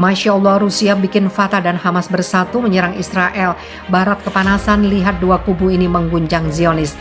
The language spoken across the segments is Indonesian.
Masya Allah, Rusia bikin Fatah dan Hamas bersatu menyerang Israel. Barat kepanasan, lihat dua kubu ini mengguncang Zionis.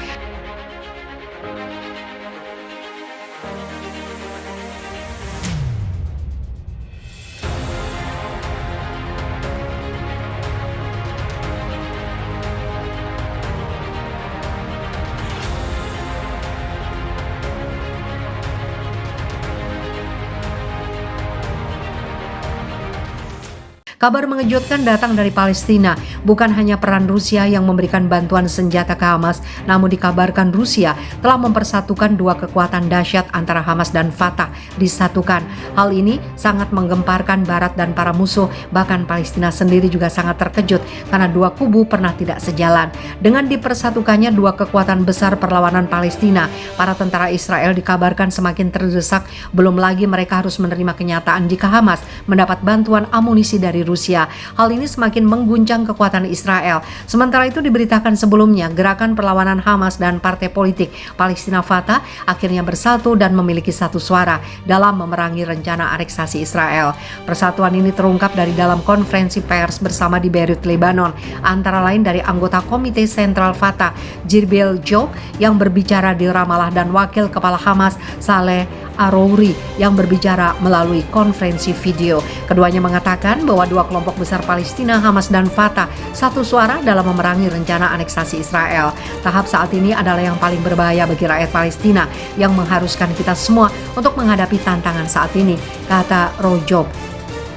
Kabar mengejutkan datang dari Palestina. Bukan hanya peran Rusia yang memberikan bantuan senjata ke Hamas, namun dikabarkan Rusia telah mempersatukan dua kekuatan dahsyat antara Hamas dan Fatah disatukan. Hal ini sangat menggemparkan Barat dan para musuh, bahkan Palestina sendiri juga sangat terkejut karena dua kubu pernah tidak sejalan. Dengan dipersatukannya dua kekuatan besar perlawanan Palestina, para tentara Israel dikabarkan semakin terdesak, belum lagi mereka harus menerima kenyataan jika Hamas mendapat bantuan amunisi dari Rusia. Hal ini semakin mengguncang kekuatan Israel. Sementara itu diberitakan sebelumnya, gerakan perlawanan Hamas dan partai politik Palestina Fatah akhirnya bersatu dan memiliki satu suara dalam memerangi rencana aneksasi Israel. Persatuan ini terungkap dari dalam konferensi pers bersama di Beirut, Lebanon, antara lain dari anggota Komite Sentral Fatah Jibril Job yang berbicara di Ramallah dan Wakil Kepala Hamas Saleh Arouri yang berbicara melalui konferensi video. Keduanya mengatakan bahwa dua kelompok besar Palestina, Hamas dan Fatah, satu suara dalam memerangi rencana aneksasi Israel. Tahap saat ini adalah yang paling berbahaya bagi rakyat Palestina yang mengharuskan kita semua untuk menghadapi tantangan saat ini, kata Rojob.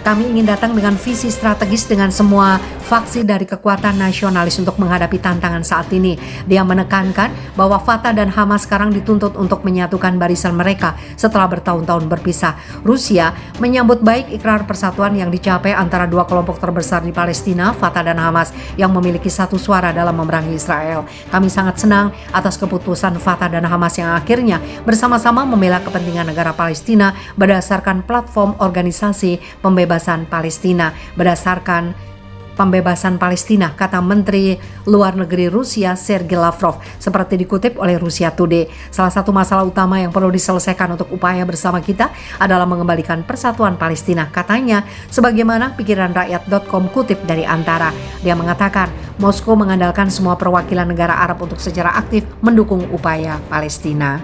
Kami ingin datang dengan visi strategis dengan semua faksi dari kekuatan nasionalis untuk menghadapi tantangan saat ini. Dia menekankan bahwa Fatah dan Hamas sekarang dituntut untuk menyatukan barisan mereka setelah bertahun-tahun berpisah. Rusia menyambut baik ikrar persatuan yang dicapai antara dua kelompok terbesar di Palestina, Fatah dan Hamas, yang memiliki satu suara dalam memerangi Israel. Kami sangat senang atas keputusan Fatah dan Hamas yang akhirnya bersama-sama membela kepentingan negara Palestina berdasarkan platform organisasi pembebasan Palestina. Pembebasan Palestina, kata Menteri Luar Negeri Rusia Sergei Lavrov, seperti dikutip oleh Rusia Today. Salah satu masalah utama yang perlu diselesaikan untuk upaya bersama kita adalah mengembalikan persatuan Palestina, katanya, sebagaimana pikiran rakyat.com kutip dari Antara. Dia mengatakan, Moskow mengandalkan semua perwakilan negara Arab untuk secara aktif mendukung upaya Palestina.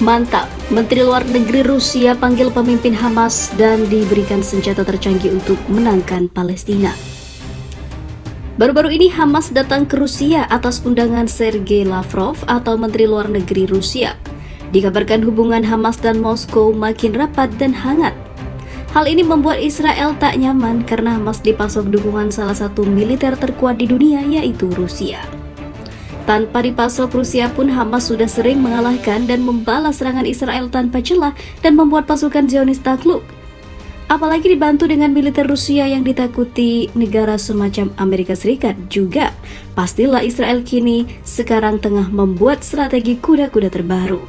Mantap, Menteri Luar Negeri Rusia panggil pemimpin Hamas dan diberikan senjata tercanggih untuk menangkan Palestina. Baru-baru ini Hamas datang ke Rusia atas undangan Sergei Lavrov atau Menteri Luar Negeri Rusia. Dikabarkan hubungan Hamas dan Moskow makin rapat dan hangat. Hal ini membuat Israel tak nyaman karena Hamas dipasok dukungan salah satu militer terkuat di dunia, yaitu Rusia. Tanpa dipasok, Rusia pun Hamas sudah sering mengalahkan dan membalas serangan Israel tanpa celah dan membuat pasukan Zionis takluk. Apalagi dibantu dengan militer Rusia yang ditakuti negara semacam Amerika Serikat juga. Pastilah Israel kini sekarang tengah membuat strategi kuda-kuda terbaru.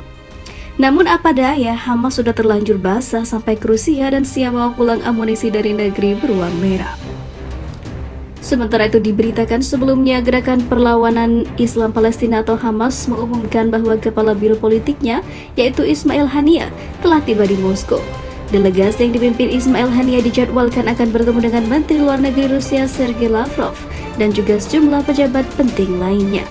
Namun apa daya, Hamas sudah terlanjur basah sampai ke Rusia dan siap bawa pulang amunisi dari negeri beruang merah. Sementara itu diberitakan sebelumnya Gerakan Perlawanan Islam Palestina atau Hamas mengumumkan bahwa kepala biro politiknya yaitu Ismail Haniyeh telah tiba di Moskow. Delegasi yang dipimpin Ismail Haniyeh dijadwalkan akan bertemu dengan Menteri Luar Negeri Rusia Sergei Lavrov dan juga sejumlah pejabat penting lainnya.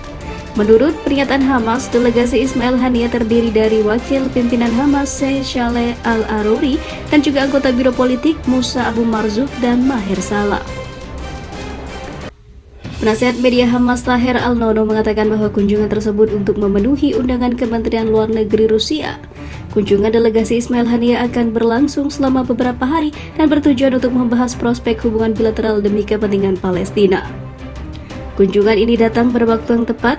Menurut pernyataan Hamas, delegasi Ismail Haniyeh terdiri dari Wakil Pimpinan Hamas Saleh Al-Arouri dan juga anggota biro politik Musa Abu Marzuk dan Maher Salah. Penasihat media Hamas Taher Al-Nono mengatakan bahwa kunjungan tersebut untuk memenuhi undangan Kementerian Luar Negeri Rusia. Kunjungan delegasi Ismail Haniyeh akan berlangsung selama beberapa hari dan bertujuan untuk membahas prospek hubungan bilateral demi kepentingan Palestina. Kunjungan ini datang pada waktu yang tepat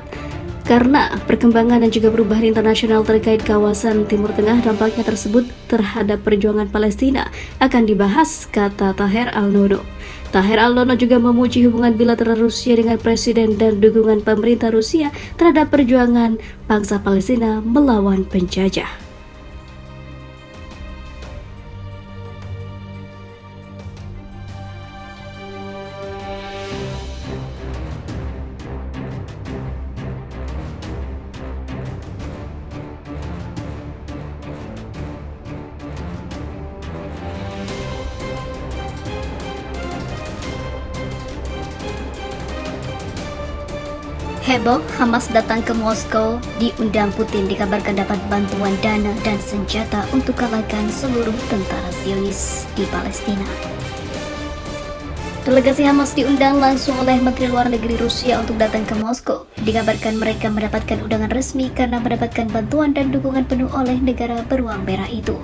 karena perkembangan dan juga perubahan internasional terkait kawasan Timur Tengah dampaknya tersebut terhadap perjuangan Palestina akan dibahas, kata Taher Al-Nono. Taher Al-Nono juga memuji hubungan bilateral Rusia dengan Presiden dan dukungan pemerintah Rusia terhadap perjuangan bangsa Palestina melawan penjajah. Heboh, Hamas datang ke Moskow, diundang Putin, dikabarkan dapat bantuan dana dan senjata untuk kalahkan seluruh tentara Zionis di Palestina. Delegasi Hamas diundang langsung oleh Menteri Luar Negeri Rusia untuk datang ke Moskow. Dikabarkan mereka mendapatkan undangan resmi karena mendapatkan bantuan dan dukungan penuh oleh negara beruang merah itu.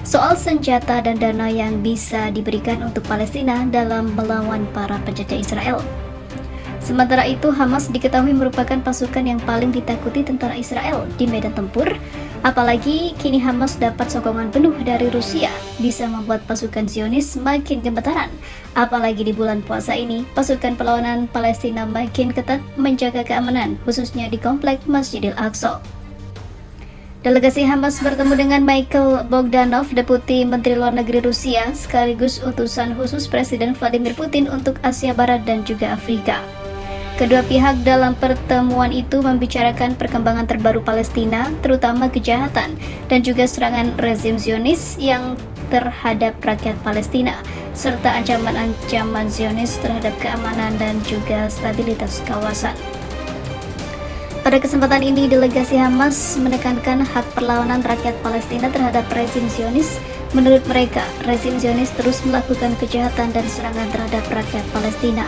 Soal senjata dan dana yang bisa diberikan untuk Palestina dalam melawan para penjajah Israel. Sementara itu, Hamas diketahui merupakan pasukan yang paling ditakuti tentara Israel di medan tempur. Apalagi kini Hamas dapat sokongan penuh dari Rusia, bisa membuat pasukan Zionis makin gemetaran. Apalagi di bulan puasa ini, pasukan perlawanan Palestina makin ketat menjaga keamanan, khususnya di komplek Masjidil Aqsa. Delegasi Hamas bertemu dengan Mikhail Bogdanov, Deputi Menteri Luar Negeri Rusia, sekaligus utusan khusus Presiden Vladimir Putin untuk Asia Barat dan juga Afrika. Kedua pihak dalam pertemuan itu membicarakan perkembangan terbaru Palestina, terutama kejahatan dan juga serangan rezim Zionis yang terhadap rakyat Palestina, serta ancaman-ancaman Zionis terhadap keamanan dan juga stabilitas kawasan. Pada kesempatan ini, delegasi Hamas menekankan hak perlawanan rakyat Palestina terhadap rezim Zionis. Menurut mereka, rezim Zionis terus melakukan kejahatan dan serangan terhadap rakyat Palestina.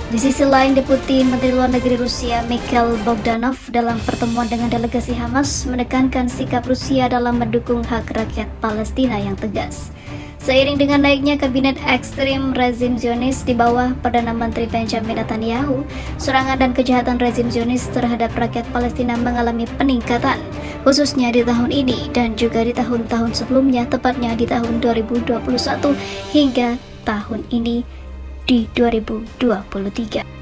Di sisi lain, Deputi Menteri Luar Negeri Rusia Mikhail Bogdanov dalam pertemuan dengan delegasi Hamas menekankan sikap Rusia dalam mendukung hak rakyat Palestina yang tegas. Seiring dengan naiknya kabinet ekstrim rezim Zionis di bawah Perdana Menteri Benjamin Netanyahu, serangan dan kejahatan rezim Zionis terhadap rakyat Palestina mengalami peningkatan, khususnya di tahun ini dan juga di tahun-tahun sebelumnya, tepatnya di tahun 2021 hingga tahun ini di 2023.